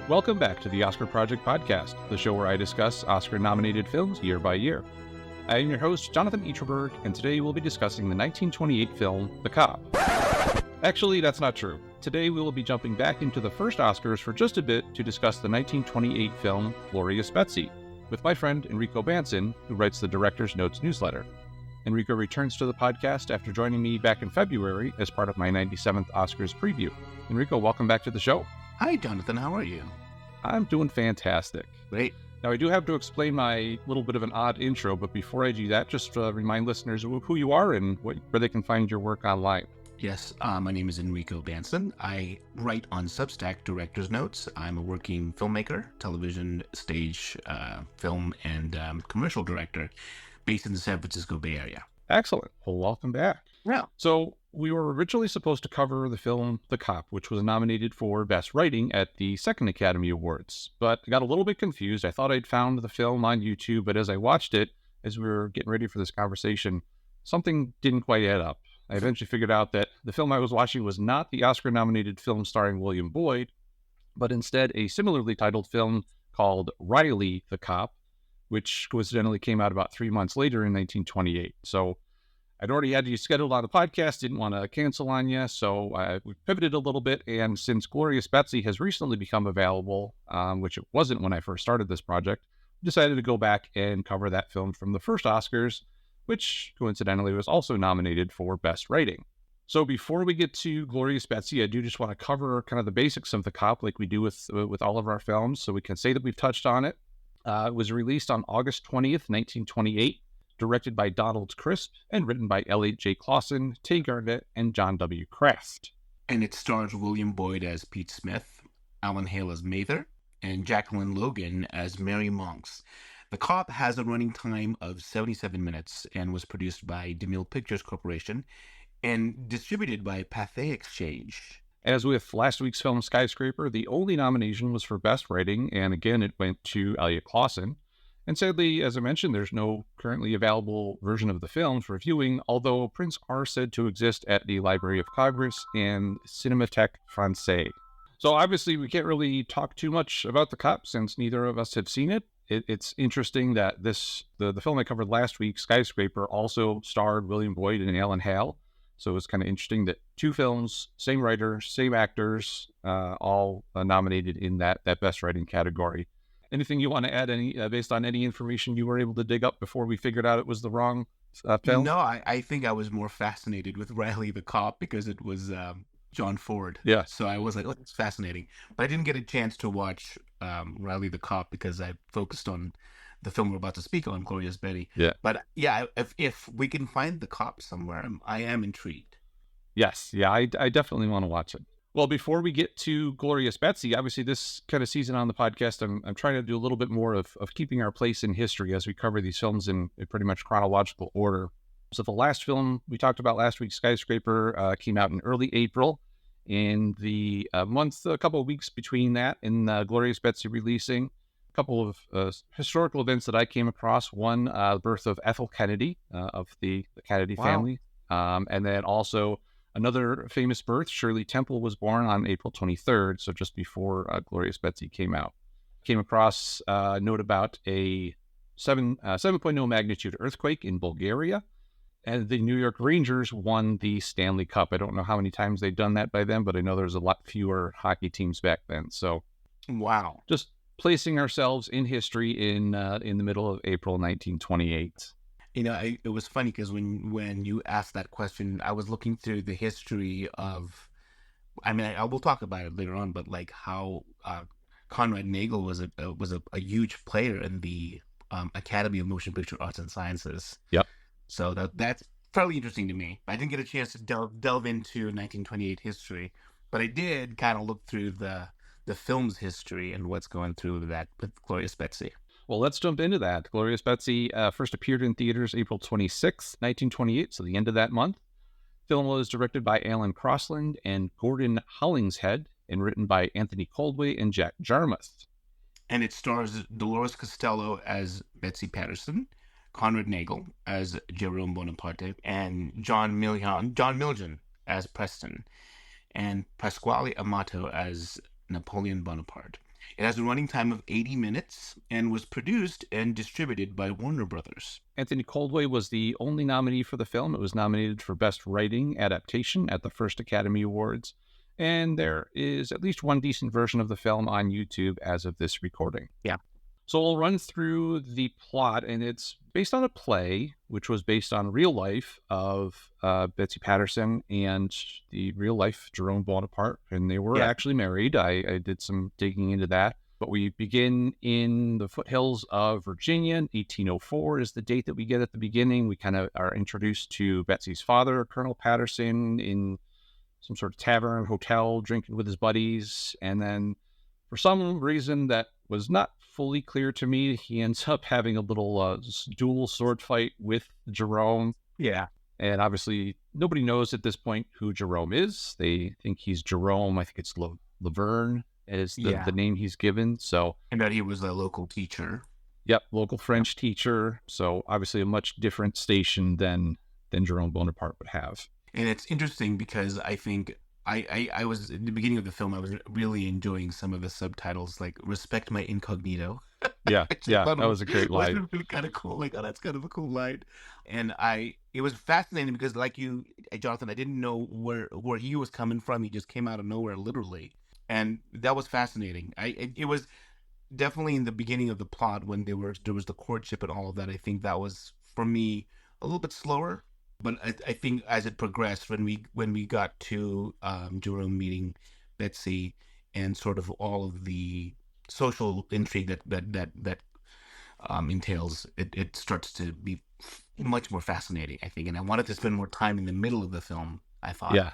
Welcome back to the Oscar Project Podcast, the show where I discuss Oscar-nominated films year by year. I am your host, Jonathan Eacherberg, and today we'll be discussing the 1928 film, The Cop. Actually, that's not true. Today we will be jumping back into the first Oscars for just a bit to discuss the 1928 film, Glorious Betsy, with my friend Enrico Banson, who writes the Director's Notes newsletter. Enrico returns to the podcast after joining me back in February as part of my 97th Oscars preview. Enrico, welcome back to the show. Hi, Jonathan. How are you? I'm doing fantastic. Great. Now, I do have to explain my little bit of an odd intro, but before I do that, just remind listeners who you are and where they can find your work online. Yes, my name is Enrico Banson. I write on Substack Director's Notes. I'm a working filmmaker, television, stage, film, and commercial director based in the San Francisco Bay Area. Excellent. Well, welcome back. Yeah. So we were originally supposed to cover the film The Cop, which was nominated for Best Writing at the second Academy Awards, but I got a little bit confused. I thought I'd found the film on YouTube, but as I watched it, as we were getting ready for this conversation, something didn't quite add up. I eventually figured out that the film I was watching was not the Oscar-nominated film starring William Boyd, but instead a similarly titled film called Riley the Cop, which coincidentally came out about 3 months later in 1928. So I'd already had you scheduled on the podcast, didn't want to cancel on you, so we pivoted a little bit, and since Glorious Betsy has recently become available, which it wasn't when I first started this project, I decided to go back and cover that film from the first Oscars, which coincidentally was also nominated for Best Writing. So before we get to Glorious Betsy, I do just want to cover kind of the basics of The Cop like we do with all of our films, so we can say that we've touched on it. It was released on August 20th, 1928. Directed by Donald Crisp and written by Elliot J. Clausen, Tay Garnett, and John W. Kraft. And it stars William Boyd as Pete Smith, Alan Hale as Mather, and Jacqueline Logan as Mary Monks. The Cop has a running time of 77 minutes and was produced by DeMille Pictures Corporation and distributed by Pathé Exchange. As with last week's film Skyscraper, the only nomination was for Best Writing, and again it went to Elliot Clausen. And sadly, as I mentioned, there's no currently available version of the film for viewing, although prints are said to exist at the Library of Congress and Cinémathèque Française. So obviously, we can't really talk too much about The Cop since neither of us have seen it. It's interesting that the film I covered last week, Skyscraper, also starred William Boyd and Alan Hale. So it's kind of interesting that two films, same writer, same actors, all nominated in that Best Writing category. Anything you want to add based on any information you were able to dig up before we figured out it was the wrong film? No, I think I was more fascinated with Riley the Cop because it was John Ford. Yeah. So I was like, oh, that's fascinating. But I didn't get a chance to watch Riley the Cop because I focused on the film we're about to speak on, Glorious Betsy. Yeah. But yeah, if we can find the Cop somewhere, I am intrigued. Yes. Yeah, I definitely want to watch it. Well, before we get to Glorious Betsy, obviously this kind of season on the podcast, I'm trying to do a little bit more of keeping our place in history as we cover these films in pretty much chronological order. So the last film we talked about last week, Skyscraper, came out in early April. In the a couple of weeks between that and Glorious Betsy releasing, a couple of historical events that I came across. One, the birth of Ethel Kennedy of the Kennedy family. And then also another famous birth, Shirley Temple was born on April 23rd, so just before Glorious Betsy came out. Came across a note about a 7.0 magnitude earthquake in Bulgaria, and the New York Rangers won the Stanley Cup. I don't know how many times they've done that by then, but I know there's a lot fewer hockey teams back then. So, wow, just placing ourselves in history in the middle of April 1928. You know, it was funny because when you asked that question, I was looking through the history of, I mean, I will talk about it later on, but like how Conrad Nagle was a huge player in the Academy of Motion Picture Arts and Sciences. Yep. So that's fairly interesting to me. I didn't get a chance to delve into 1928 history, but I did kind of look through the film's history and what's going through that with Glorious Betsy. Well, let's jump into that. Glorious Betsy first appeared in theaters April 26, 1928, so the end of that month. Film was directed by Alan Crosland and Gordon Hollingshead and written by Anthony Coldway and Jack Jarmuth. And it stars Dolores Costello as Betsy Patterson, Conrad Nagle as Jerome Bonaparte, and John Miljan as Preston, and Pasquale Amato as Napoleon Bonaparte. It has a running time of 80 minutes and was produced and distributed by Warner Brothers. Anthony Coldway was the only nominee for the film. It was nominated for Best Writing Adaptation at the first Academy Awards, and there is at least one decent version of the film on YouTube as of this recording. Yeah. So we'll run through the plot, and it's based on a play, which was based on real life of Betsy Patterson and the real life Jerome Bonaparte, and they were actually married. I did some digging into that. But we begin in the foothills of Virginia. 1804 is the date that we get at the beginning. We kind of are introduced to Betsy's father, Colonel Patterson, in some sort of tavern, hotel, drinking with his buddies. And then for some reason that was not fully clear to me, he ends up having a little dual sword fight with Jerome. Yeah. And obviously, nobody knows at this point who Jerome is. They think he's Jerome. I think it's Laverne is the name he's given. So, and that he was a local teacher. Yep, local French teacher. So obviously a much different station than Jerome Bonaparte would have. And it's interesting because I think I was, in the beginning of the film, I was really enjoying some of the subtitles, like "Respect my incognito." Yeah, that was a great line. It was kind of cool. Like, oh, that's kind of a cool line. And it was fascinating because, like you, Jonathan, I didn't know where he was coming from. He just came out of nowhere, literally, and that was fascinating. It was definitely in the beginning of the plot when there was the courtship and all of that. I think that was, for me, a little bit slower. But I think as it progressed, when we got to Jerome meeting Betsy and sort of all of the social intrigue that entails, it starts to be much more fascinating, I think. And I wanted to spend more time in the middle of the film, I thought. Yeah.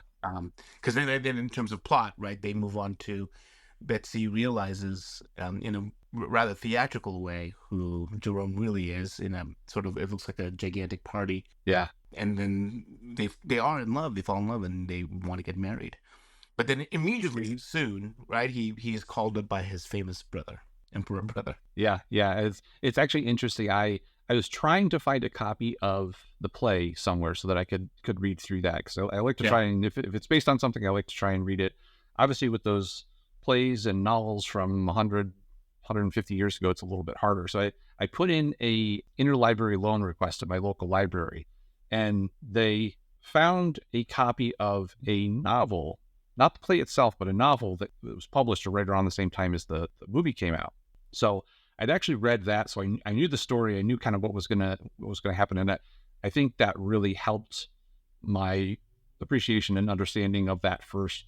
Because then in terms of plot, right, they move on to Betsy realizes in a rather theatrical way who Jerome really is, in a sort of, it looks like a gigantic party. Yeah. And then they are in love, they fall in love, and they want to get married. But then immediately soon, right, he is called up by his famous brother, emperor brother. Yeah. It's actually interesting. I was trying to find a copy of the play somewhere so that I could read through that. So I like to try, and if it's based on something, I like to try and read it. Obviously, with those plays and novels from 150 years ago, it's a little bit harder. So I put in a interlibrary loan request at my local library, and they found a copy of a novel, not the play itself, but a novel that was published right around the same time as the movie came out. So I'd actually read that, so I knew the story. I knew kind of what was gonna happen in it. I think that really helped my appreciation and understanding of that first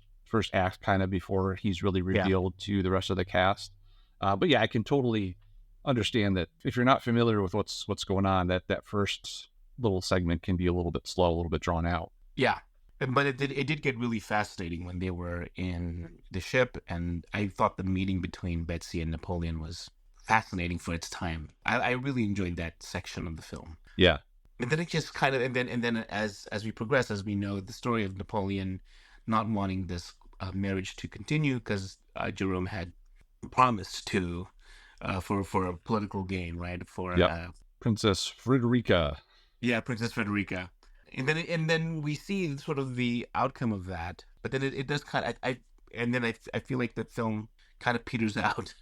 act, kind of before he's really revealed to the rest of the cast. But yeah, I can totally understand that if you're not familiar with what's going on, that first little segment can be a little bit slow, a little bit drawn out. Yeah. But it did get really fascinating when they were in the ship, and I thought the meeting between Betsy and Napoleon was fascinating for its time. I really enjoyed that section of the film. Yeah. And then it just kind of, and then as we progress, as we know, the story of Napoleon not wanting this marriage to continue because Jerome had promised to for a political gain, right? Princess Frederica. Yeah, Princess Frederica. And then we see sort of the outcome of that, but then it does kind of, I feel like the film kind of peters out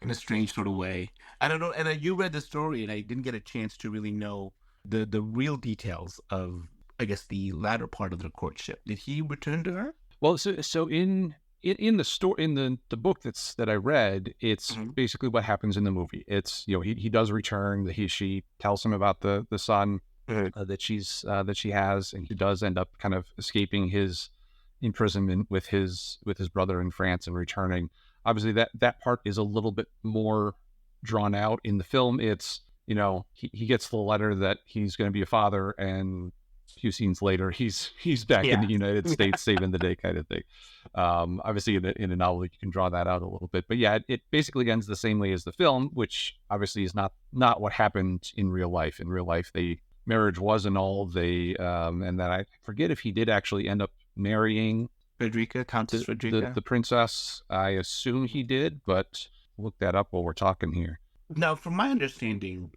in a strange sort of way. I don't know, and you read the story, and I didn't get a chance to really know the real details of, I guess, the latter part of their courtship. Did he return to her? Well, so in the story, in the book that I read, it's basically what happens in the movie. It's, he does return. She tells him about the son that she has, and he does end up kind of escaping his imprisonment with his brother in France and returning. Obviously, that part is a little bit more drawn out in the film. It's, he gets the letter that he's going to be a father, and a few scenes later, he's back in the United States saving the day, kind of thing. Obviously, in a novel, you can draw that out a little bit, but yeah, it basically ends the same way as the film, which obviously is not what happened in real life. In real life, marriage was annulled. And then I forget if he did actually end up marrying Frederica, Countess Frederica, the princess. I assume he did, but look that up while we're talking here. Now, from my understanding,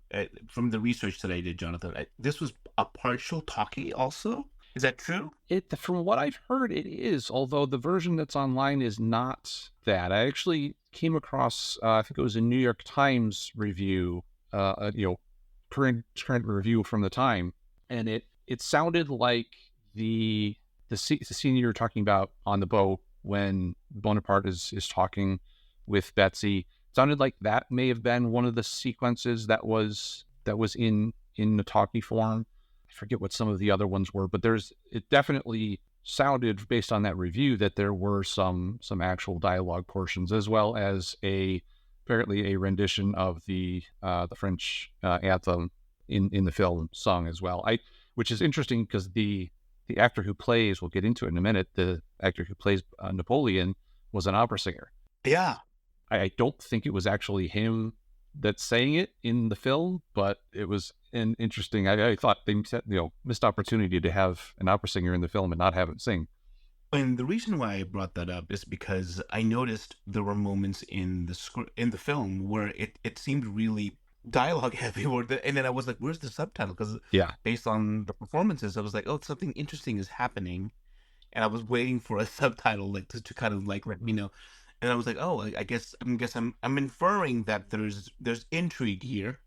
from the research that I did, Jonathan, this was a partial talkie also? Is that true? From what I've heard, it is. Although the version that's online is not that. I actually came across, I think it was a New York Times review, current review from the time, and it sounded like the scene you were talking about on the boat when Bonaparte is talking with Betsy. Sounded like that may have been one of the sequences that was in the talkie form. I forget what some of the other ones were, but it definitely sounded, based on that review, that there were some actual dialogue portions, as well as apparently a rendition of the French anthem in the film sung as well. Which is interesting because the actor who plays, we'll get into it in a minute, the actor who plays Napoleon was an opera singer. Yeah. I don't think it was actually him that's saying it in the film, but it was an interesting. I thought they missed opportunity to have an opera singer in the film and not have him sing. And the reason why I brought that up is because I noticed there were moments in the film where it seemed really dialogue heavy, and then I was like, "Where's the subtitle?" Because based on the performances, I was like, "Oh, something interesting is happening," and I was waiting for a subtitle like to kind of like let me know. And I was like, "Oh, I guess I'm inferring that there's intrigue here,"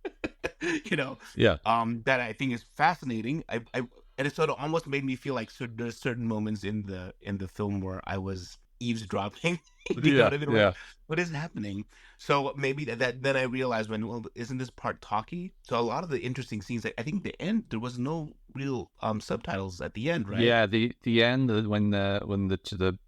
Yeah. that I think is fascinating. I and it sort of almost made me feel like there's certain moments in the film where I was eavesdropping. You know what I mean? Like, what is happening? So maybe that then I realized isn't this part talkie? So a lot of the interesting scenes, I think the end there was no real subtitles at the end, right? Yeah, the end when the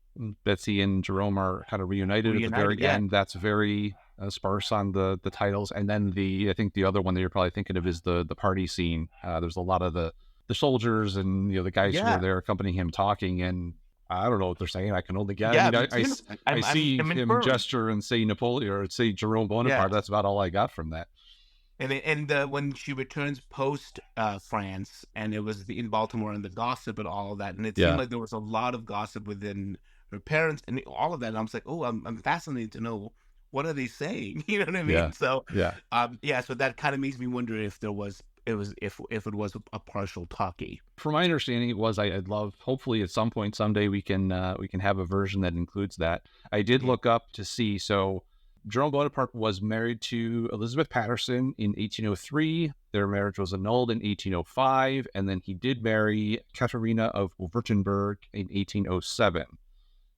Betsy and Jerome are kind of reunited at the very end. That's very sparse on the titles, and then I think the other one that you're probably thinking of is the party scene. There's a lot of the soldiers and the guys who are there accompanying him talking, and I don't know what they're saying. I can only guess. Yeah, I see him gesture and say Napoleon or say Jerome Bonaparte. That's about all I got from that. And when she returns post France, and it was in Baltimore and the gossip and all of that, and it seemed like there was a lot of gossip within her parents and all of that. And I was like, oh, I'm fascinated to know what are they saying. You know what I mean? Yeah. So so that kind of makes me wonder if it was a partial talkie. From my understanding, it was. I'd love, hopefully, at some point, someday, we can have a version that includes that. I did look up to see. So Jerome Bonaparte was married to Elizabeth Patterson in 1803. Their marriage was annulled in 1805, and then he did marry Katharina of Württemberg in 1807.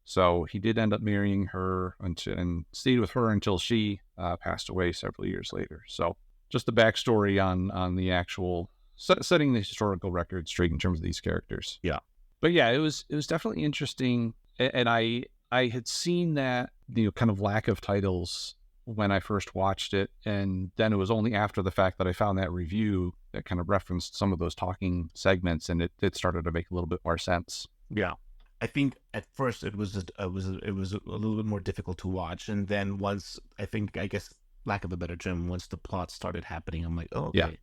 So he did end up marrying her and stayed with her until she passed away several years later. So just the backstory on the actual setting the historical record straight in terms of these characters. Yeah. But yeah, it was definitely interesting. And I had seen that, kind of lack of titles when I first watched it. And then it was only after the fact that I found that review that kind of referenced some of those talking segments, and it started to make a little bit more sense. Yeah. I think at first it was a little bit more difficult to watch. And then once, I guess, lack of a better term, once the plot started happening, I'm like, oh, okay.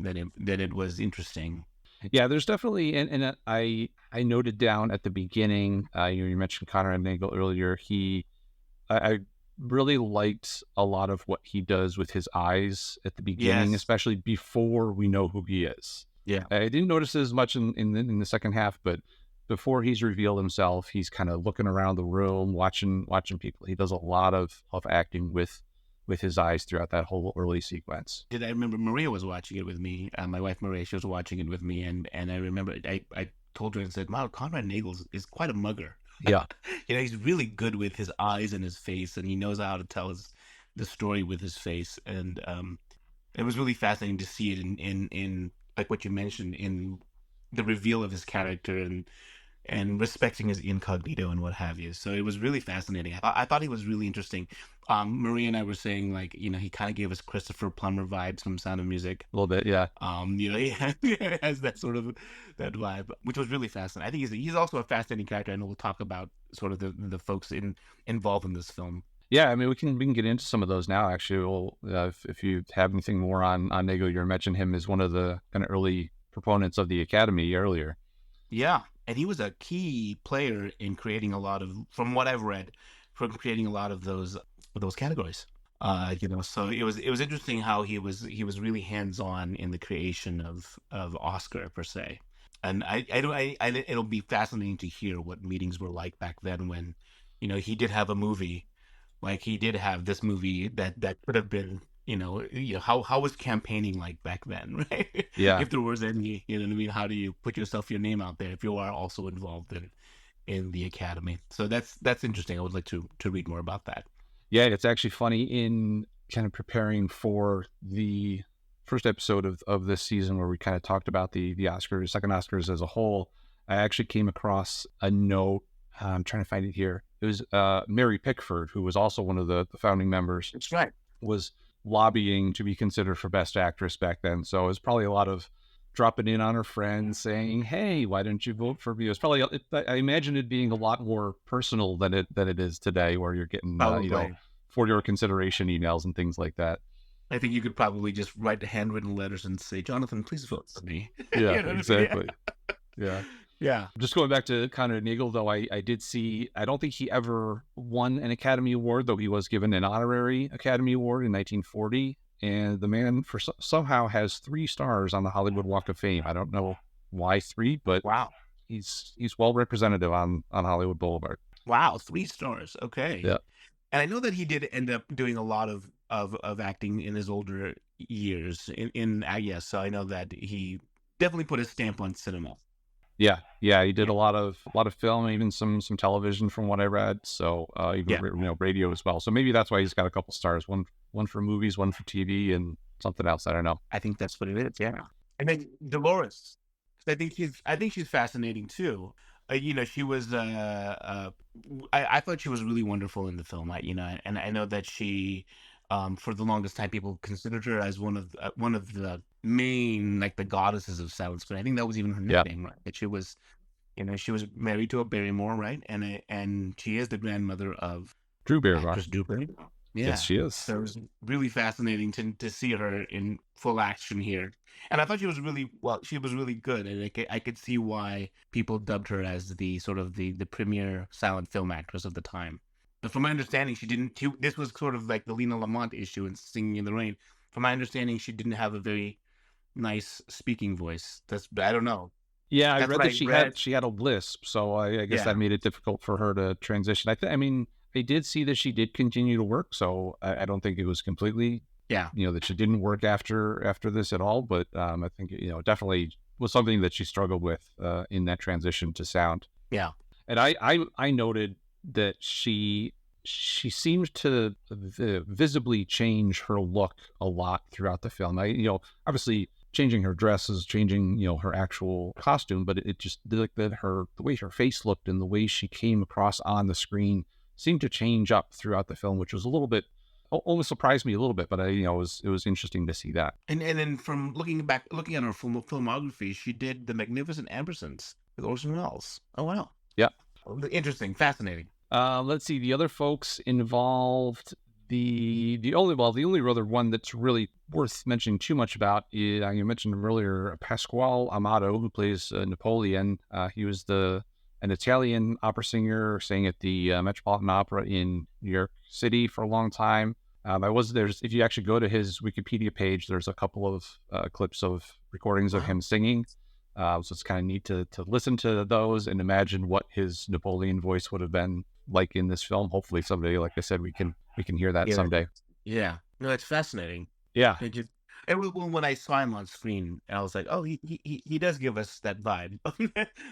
Yeah. Then it was interesting. Yeah, there's definitely, and I noted down at the beginning, you mentioned Conrad Nagle earlier. I really liked a lot of what he does with his eyes at the beginning, especially before we know who he is. Yeah, I didn't notice as much in the second half, but before he's revealed himself, he's kind of looking around the room, watching people. He does a lot of acting with his eyes throughout that whole early sequence. I remember Maria was watching it with me. My wife Maria, she was watching it with me, and I remember I told her and said, "Wow, Conrad Nagle is quite a mugger." Yeah, he's really good with his eyes and his face, and he knows how to tell the story with his face. And it was really fascinating to see it in like what you mentioned, in the reveal of his character and respecting his incognito and what have you. So it was really fascinating. I thought he was really interesting. Maria and I were saying, like, he kind of gave us Christopher Plummer vibes from Sound of Music. A little bit, yeah. He has that sort of that vibe, which was really fascinating. I think he's also a fascinating character, and we'll talk about sort of the folks involved in this film. Yeah, I mean, we can get into some of those now. Actually, if you have anything more on Nagle, you mentioned him as one of the kind of early proponents of the Academy earlier. Yeah, and he was a key player in creating a lot of, from what I've read, from creating a lot of those categories. So it was interesting how he was really hands-on in the creation of Oscar per se. And it'll be fascinating to hear what meetings were like back then when, he did have a movie, like he did have this movie that could have been, how was campaigning like back then, right? Yeah. If there was any, you know what I mean? How do you put your name out there if you are also involved in the academy? So that's interesting. I would like to read more about that. Yeah, it's actually funny in kind of preparing for the first episode of this season where we kind of talked about the Oscars, second Oscars as a whole. I actually came across a note. I'm trying to find it here. It was Mary Pickford, who was also one of the founding members. That's right. Was lobbying to be considered for Best Actress back then. So it was probably a lot of dropping in on her friends saying, "Hey, why don't you vote for me?" It was probably, I imagine it being a lot more personal than it is today, where you're getting for your consideration emails and things like that. I think you could probably just write handwritten letters and say, "Jonathan, please vote for me." Yeah, exactly. Yeah. Yeah. Just going back to Conrad Nagle, though, I did see, I don't think he ever won an Academy Award, though he was given an honorary Academy Award in 1940. And the man somehow has 3 stars on the Hollywood Walk of Fame. I don't know why 3, but wow, he's well representative on Hollywood Boulevard. Wow, 3 stars. Okay. Yeah. And I know that he did end up doing a lot of acting in his older years in yes, so I know that he definitely put a stamp on cinema. Yeah, he did a lot of film, even some television from what I read. So even radio as well. So maybe that's why he's got a couple stars. One for movies, one for TV, and something else. I don't know. I think that's what it is. Yeah. And then Dolores, I think she's fascinating too. She was. I thought she was really wonderful in the film. And I know that she, for the longest time, people considered her as one of the main, like, the goddesses of silence. But I think that was even her nickname, right? That she was, she was married to a Barrymore, right? And she is the grandmother of Drew Barrymore. Drew Barrymore. Yeah. Yes, she is. So it was really fascinating to see her in full action here. And I thought she was really good. And I could see why people dubbed her as the sort of the premier silent film actress of the time. But from my understanding, this was sort of like the Lena Lamont issue in Singing in the Rain. From my understanding, she didn't have a very nice speaking voice. I don't know. Yeah, I read that she had a lisp, so I guess that made it difficult for her to transition. I did see that she did continue to work, so I don't think it was completely, that she didn't work after this at all. But I think definitely was something that she struggled with in that transition to sound. Yeah, and I noted that she seemed to visibly change her look a lot throughout the film. Obviously changing her dresses, changing her actual costume, but it just like that the way her face looked and the way she came across on the screen seemed to change up throughout the film, which was a little bit, almost surprised me a little bit, but it was interesting to see that. And then from looking at her filmography, she did The Magnificent Ambersons with Orson Welles. Oh wow. Yeah. Interesting, fascinating. Let's see the other folks involved. The only other one that's really worth mentioning too much about is, you mentioned him earlier, Pasquale Amato, who plays Napoleon. He was an Italian opera singer, sang at the Metropolitan Opera in New York City for a long time. If you actually go to his Wikipedia page, there's a couple of clips of recordings of him singing. So it's kind of neat to listen to those and imagine what his Napoleon voice would have been like in this film. Hopefully someday, like I said, we can hear that someday. Yeah. No, it's fascinating. Yeah. When I saw him on screen, I was like, oh, he does give us that vibe,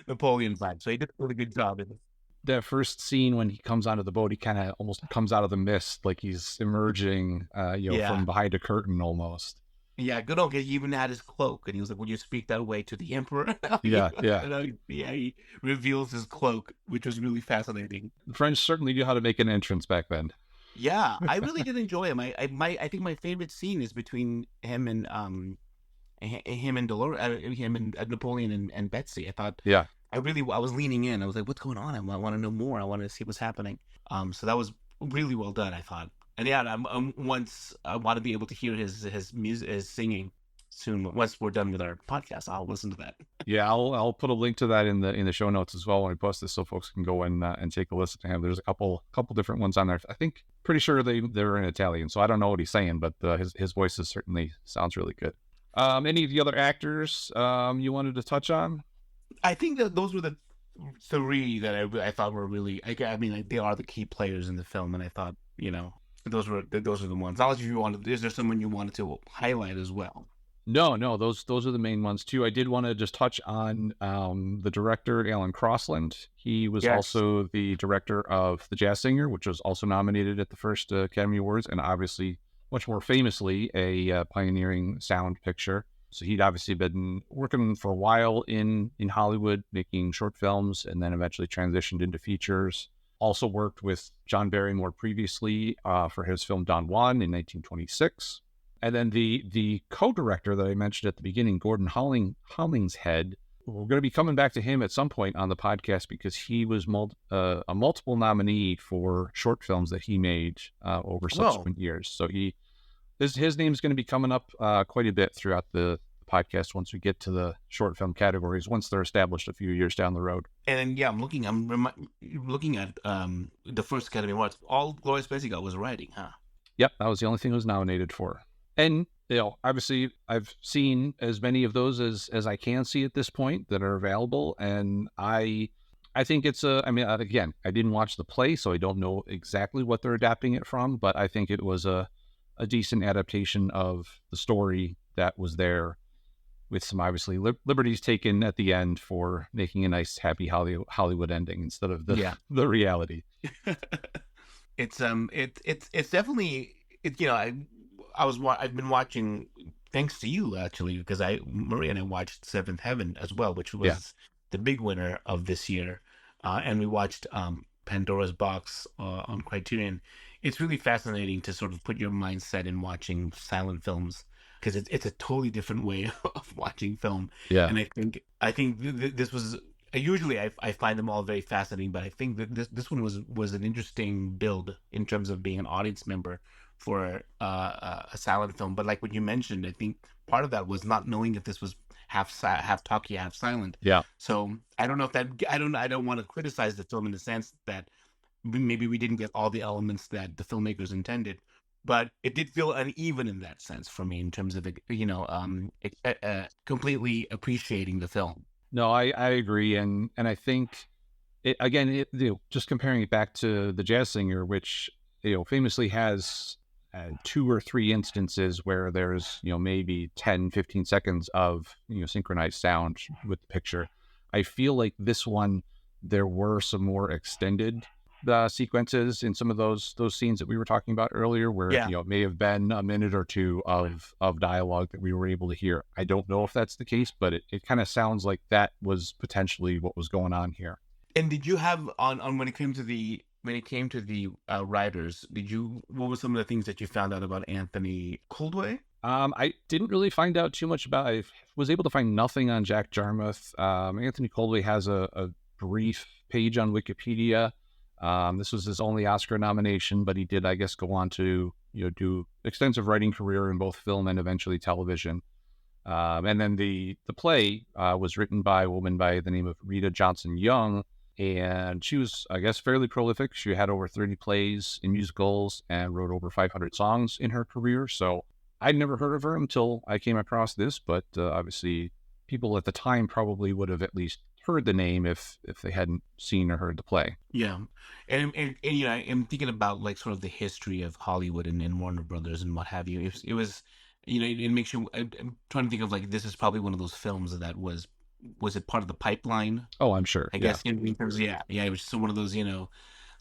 Napoleon vibe. So he did a really good job in it. That first scene when he comes onto the boat, he kind of almost comes out of the mist, like he's emerging, from behind a curtain almost. Yeah, good old guy. He even had his cloak, and he was like, "Would you speak that way to the emperor?" Yeah. He reveals his cloak, which was really fascinating. The French certainly knew how to make an entrance back then. Yeah, I really did enjoy him. I think my favorite scene is between him and Dolores, him and Napoleon and Betsy. I thought, I was leaning in. I was like, "What's going on? I want to know more. I want to see what's happening." So that was really well done, I thought. And once I want to be able to hear his music, his singing soon. Once we're done with our podcast, I'll listen to that. Yeah, I'll put a link to that in the show notes as well when I post this, so folks can go and take a listen to him. There's a couple different ones on there. I think pretty sure they're in Italian, so I don't know what he's saying, but his voice certainly sounds really good. Any of the other actors you wanted to touch on? I think that those were the three that I thought were really. I mean, like, they are the key players in the film, and I thought, those are the ones. I'll let you wanted. Is there someone you wanted to highlight as well? No, those are the main ones too. I did want to just touch on the director Alan Crossland. He was Yes. also the director of The Jazz Singer, which was also nominated at the first Academy Awards, and obviously, much more famously, a pioneering sound picture. So he'd obviously been working for a while in Hollywood, making short films, and then eventually transitioned into features. Also worked with John Barrymore previously for his film Don Juan in 1926. And then the co-director that I mentioned at the beginning, Gordon Hollingshead, we're going to be coming back to him at some point on the podcast because he was a multiple nominee for short films that he made over Well, subsequent years. So his name's going to be coming up quite a bit throughout the podcast once we get to the short film categories, once they're established a few years down the road. and yeah, looking at the first Academy Awards. All Glorious Betsy got was writing, huh? Yep, that was the only thing it was nominated for. And obviously, I've seen as many of those as I can see at this point that are available, and I think it's a. I mean, again, I didn't watch the play, so I don't know exactly what they're adapting it from, but I think it was a decent adaptation of the story that was there, with some obviously liberties taken at the end for making a nice, happy Hollywood ending instead of the Yeah. the reality. It's definitely I've been watching thanks to you actually because I Maria and I watched Seventh Heaven as well, which Yeah. was the big winner of this year, and we watched Pandora's Box on Criterion. It's really fascinating to sort of put your mindset in watching silent films because it's a totally different way of watching film, Yeah. and I think this was usually I find them all very fascinating, but I think that this one was an interesting build in terms of being an audience member for a silent film. But like what you mentioned, I think part of that was not knowing if this was half talkie, half silent. Yeah. So I don't know if that I don't want to criticize the film in the sense that maybe we didn't get all the elements that the filmmakers intended. But it did feel uneven in that sense for me in terms of completely appreciating the film. No, I agree, and I think just comparing it back to the Jazz Singer, which famously has two or three instances where there's maybe 10, 15 seconds of synchronized sound with the picture. I feel like this one there were some more extended sequences in some of those scenes that we were talking about earlier, where Yeah. it may have been a minute or two of dialogue that we were able to hear. I don't know if that's the case, but it kind of sounds like that was potentially what was going on here. And did you have on when it came to the writers? What were some of the things that you found out about Anthony Coldway? I didn't really find out too much about. I was able to find nothing on Jack Jarmuth. Anthony Coldway has a brief page on Wikipedia. This was his only Oscar nomination, but he did, I guess, go on to do extensive writing career in both film and eventually television. And then the play was written by a woman by the name of Rita Johnson Young, and she was, I guess, fairly prolific. She had over 30 plays in musicals and wrote over 500 songs in her career. So I'd never heard of her until I came across this, but obviously people at the time probably would have at least heard the name if they hadn't seen or heard the play. Yeah, and I'm thinking about like sort of the history of Hollywood and Warner Brothers and what have you. It was, it makes you. I'm trying to think of like this is probably one of those films that was it part of the pipeline? Oh, I'm sure. I Yeah. guess in terms of, yeah, it was just one of those,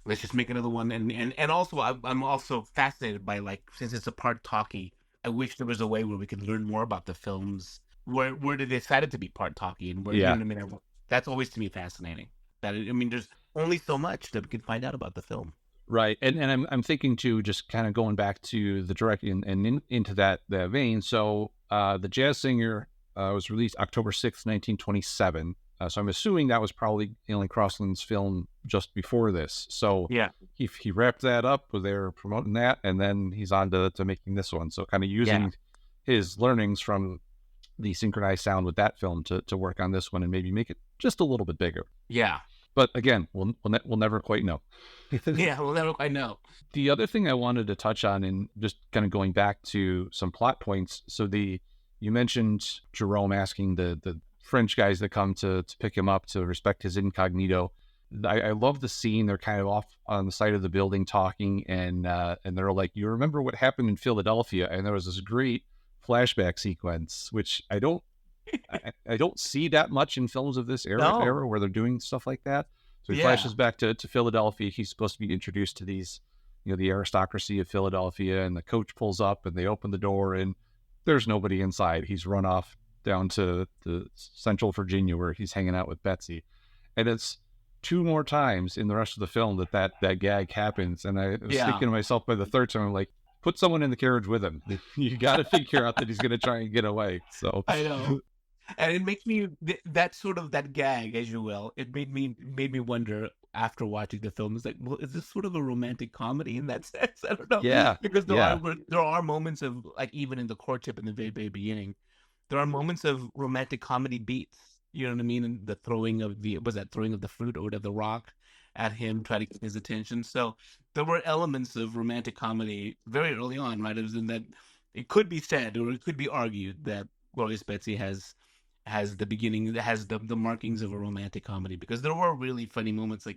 let's just make another one. And also I'm also fascinated by like since it's a part talkie, I wish there was a way where we could learn more about the films where they decided to be part talkie and where Yeah. what I mean. That's always to me fascinating. I mean, there's only so much that we can find out about the film. Right, and I'm thinking too, just kind of going back to the directing and into that vein. So, the Jazz Singer was released October 6th, 1927. So I'm assuming that was probably Alan Crossland's film just before this. So Yeah, he wrapped that up. They were promoting that, and then he's on to making this one. So kind of using yeah, his learnings from the synchronized sound with that film to work on this one and maybe make it just a little bit bigger. yeah, But again, we'll never quite know. yeah. Well, that I know. The other thing I wanted to touch on, and just kind of going back to some plot points. So you mentioned Jerome asking the French guys that come to pick him up to respect his incognito. I love the scene. They're kind of off on the side of the building talking, and they're like, "You remember what happened in Philadelphia?" And there was this great flashback sequence, which I don't see that much in films of this era No. where they're doing stuff like that. So he Yeah. flashes back to Philadelphia. He's supposed to be introduced to these, the aristocracy of Philadelphia, and the coach pulls up and they open the door and there's nobody inside. He's run off down to Central Virginia where he's hanging out with Betsy. And it's two more times in the rest of the film that gag happens. And I was Yeah. thinking to myself by the third time, I'm like, put someone in the carriage with him. You got to figure out that he's going to try and get away. So I know. And it makes me that sort of that gag, as you will. It made me wonder after watching the film. It's like, well, is this sort of a romantic comedy in that sense? I don't know. yeah, Because yeah, there are moments of, like, even in the courtship in the very very beginning, there are moments of romantic comedy beats. You know what I mean? And the throwing of the fruit or the rock at him, try to get his attention. So there were elements of romantic comedy very early on, right? It was in that it could be said or it could be argued that Glorious Betsy has the beginning, has the markings of a romantic comedy, because there were really funny moments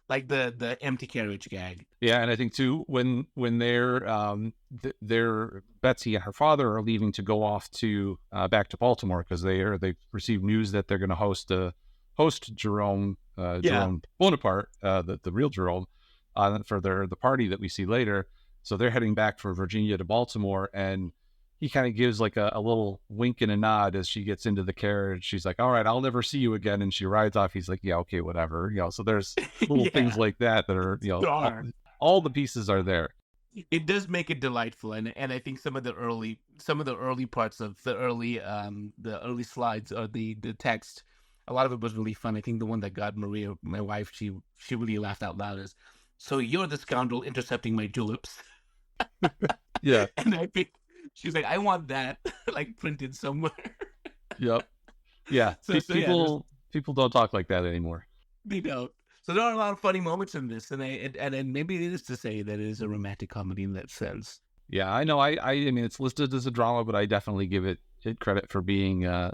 like the empty carriage gag. yeah. And I think too when they're Betsy and her father are leaving to go off to back to Baltimore because they've received news that they're going to host Jerome Yeah. Jerome Bonaparte, the real Jerome, for the party that we see later. So they're heading back from Virginia to Baltimore, and he kind of gives like a little wink and a nod as she gets into the carriage. She's like, "All right, I'll never see you again," and she rides off. He's like, "Yeah, okay, whatever." So there's little things Yeah, like that are there are. all the pieces are there. It does make it delightful, and I think some of the early parts of the early slides or the text, a lot of it was really fun. I think the one that got Maria, my wife, she really laughed out loud is, "So you're the scoundrel intercepting my tulips." Yeah. And I think she's like, "I want that like printed somewhere." Yep. Yeah. So yeah, People don't talk like that anymore. they don't. So there are a lot of funny moments in this, and maybe it is to say that it is a romantic comedy in that sense. Yeah, I know. I mean, it's listed as a drama, but I definitely give it credit for being, a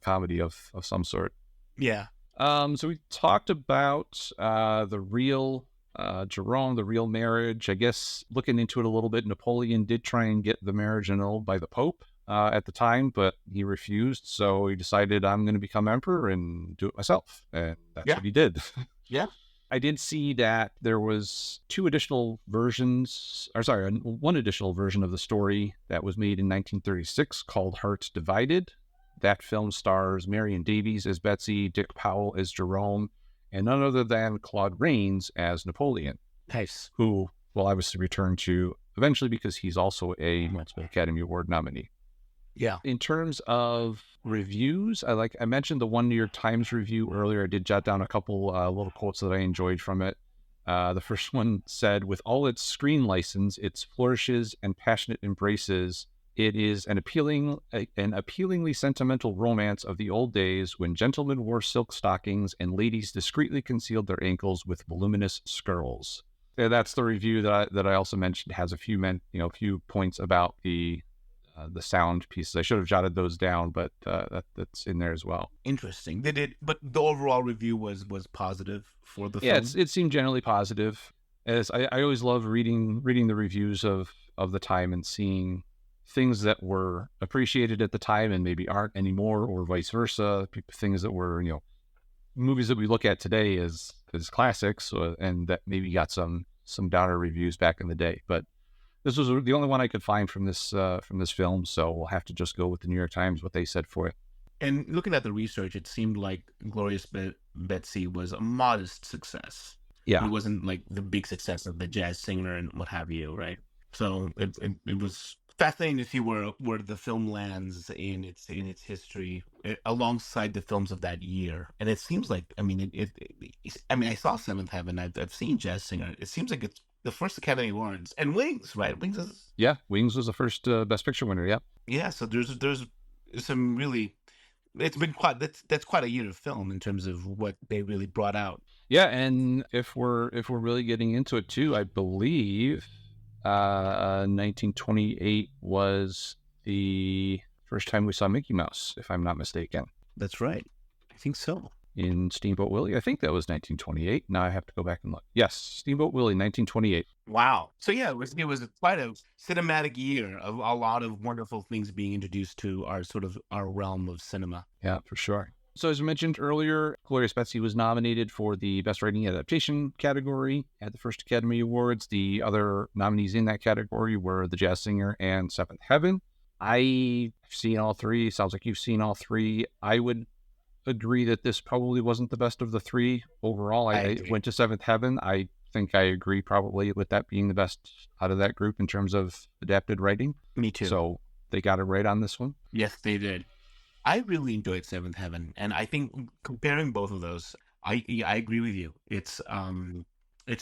comedy of some sort. Yeah. So we talked about the real Jerome, the real marriage. I guess looking into it a little bit, Napoleon did try and get the marriage annulled by the Pope at the time, but he refused. So he decided, I'm going to become emperor and do it myself, and that's Yeah. what he did. Yeah. I did see that there was one additional version of the story that was made in 1936 called Hearts Divided. That film stars Marion Davies as Betsy, Dick Powell as Jerome, and none other than Claude Rains as Napoleon, Nice. who will obviously return to eventually because he's also a Academy Award nominee. Yeah. In terms of reviews, I mentioned the one New York Times review earlier. I did jot down a couple little quotes that I enjoyed from it. The first one said, "With all its screen license, its flourishes and passionate embraces, it is an appealingly sentimental romance of the old days when gentlemen wore silk stockings and ladies discreetly concealed their ankles with voluminous skirls." And that's the review that I also mentioned. Has a few points about the sound pieces. I should have jotted those down, but that's in there as well. Interesting. But the overall review was positive for the Yeah, film. it seemed generally positive. As I always love reading the reviews of the time and seeing things that were appreciated at the time and maybe aren't anymore, or vice versa. Things that were movies that we look at today as classics, and that maybe got some downer reviews back in the day, but this was the only one I could find from this film, so we'll have to just go with the New York Times, what they said for it. And looking at the research, it seemed like Glorious Betsy was a modest success. Yeah. It wasn't like the big success of The Jazz Singer and what have you, right? So it was fascinating to see where the film lands in its history alongside the films of that year. And it seems like, I mean, I saw Seventh Heaven. I've seen Jazz Singer. It seems like it's the first Academy Awards, and Wings, right? Wings was the first Best Picture winner. Yeah. Yeah. So there's some really, it's been that's quite a year of film in terms of what they really brought out. Yeah, and if we're really getting into it too, I believe 1928 was the first time we saw Mickey Mouse, if I'm not mistaken. That's right. I think so. In Steamboat Willie, I think that was 1928. Now I have to go back and look. Yes, Steamboat Willie, 1928. Wow. So yeah, it was quite a cinematic year of a lot of wonderful things being introduced to our realm of cinema. Yeah, for sure. So as I mentioned earlier, Glorious Betsy was nominated for the Best Writing Adaptation category at the first Academy Awards. The other nominees in that category were The Jazz Singer and Seventh Heaven. I've seen all three. Sounds like you've seen all three. I would agree that this probably wasn't the best of the three overall. I went to Seventh Heaven. I think I agree probably with that being the best out of that group in terms of adapted writing. Me too. So they got it right on this one. Yes, they did. I really enjoyed Seventh Heaven, and I think comparing both of those, I agree with you. It's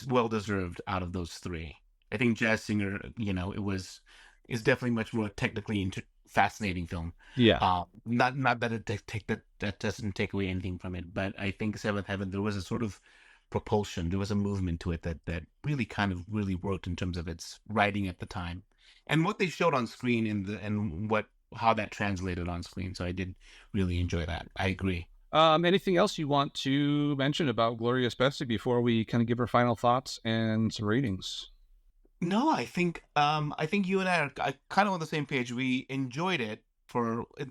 well deserved out of those three. I think Jazz Singer, is definitely much more technically fascinating film. Yeah. Not that that doesn't take away anything from it, but I think Seventh Heaven, there was a sort of propulsion, there was a movement to it that really kind of really worked in terms of its writing at the time, and what they showed on screen how that translated on screen. So I did really enjoy that. I agree. Anything else you want to mention about Glorious Betsy before we kind of give our final thoughts and some ratings? No, I think you and I are kind of on the same page. We enjoyed it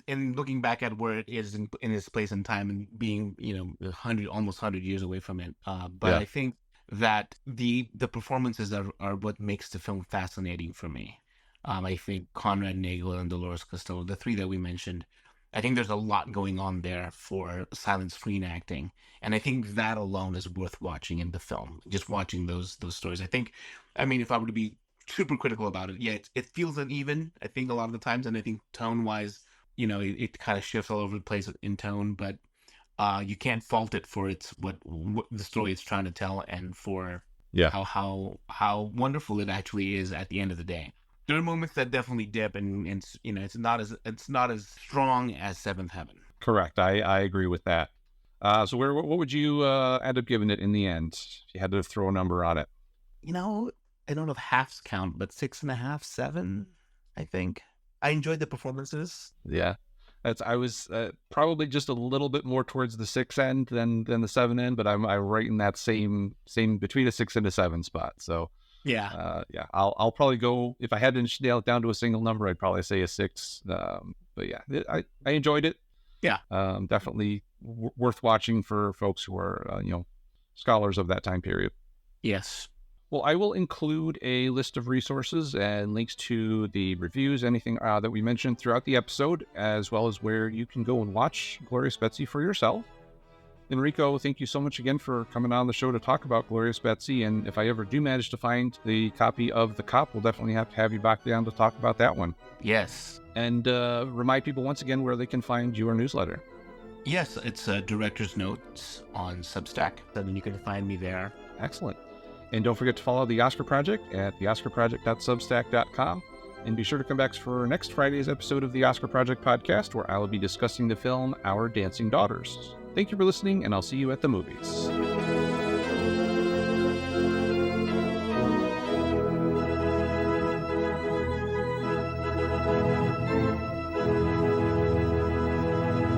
in looking back at where it is in its place and time, and being almost 100 years away from it. But I think that the performances are what makes the film fascinating for me. I think Conrad Nagle and Dolores Costello, the three that we mentioned, I think there's a lot going on there for silent screen acting, and I think that alone is worth watching in the film. Just watching those stories. I mean, if I were to be super critical about it, it feels uneven, I think, a lot of the times, and I think tone-wise, it kind of shifts all over the place in tone, but you can't fault it for what the story it's trying to tell, and for how wonderful it actually is at the end of the day. There are moments that definitely dip, and it's not as strong as Seventh Heaven. Correct. I agree with that. So what would you end up giving it in the end if you had to throw a number on it? I don't know if halves count, but 6.5, 7, I think. I enjoyed the performances. Yeah. I was probably just a little bit more towards the 6 end than the 7 end, but I'm right in that same between a 6 and a 7 spot. So yeah. I'll probably go, if I had to nail it down to a single number, I'd probably say a 6. But yeah, I enjoyed it. Yeah. Definitely worth watching for folks who are scholars of that time period. Yes. Well, I will include a list of resources and links to the reviews, anything that we mentioned throughout the episode, as well as where you can go and watch Glorious Betsy for yourself. Enrico, thank you so much again for coming on the show to talk about Glorious Betsy. And if I ever do manage to find the copy of The Cop, we'll definitely have to have you back down to talk about that one. Yes. And remind people once again where they can find your newsletter. Yes, it's Director's Notes on Substack, and then you can find me there. Excellent. And don't forget to follow The Oscar Project at theoscarproject.substack.com. And be sure to come back for next Friday's episode of the Oscar Project podcast, where I will be discussing the film Our Dancing Daughters. Thank you for listening, and I'll see you at the movies.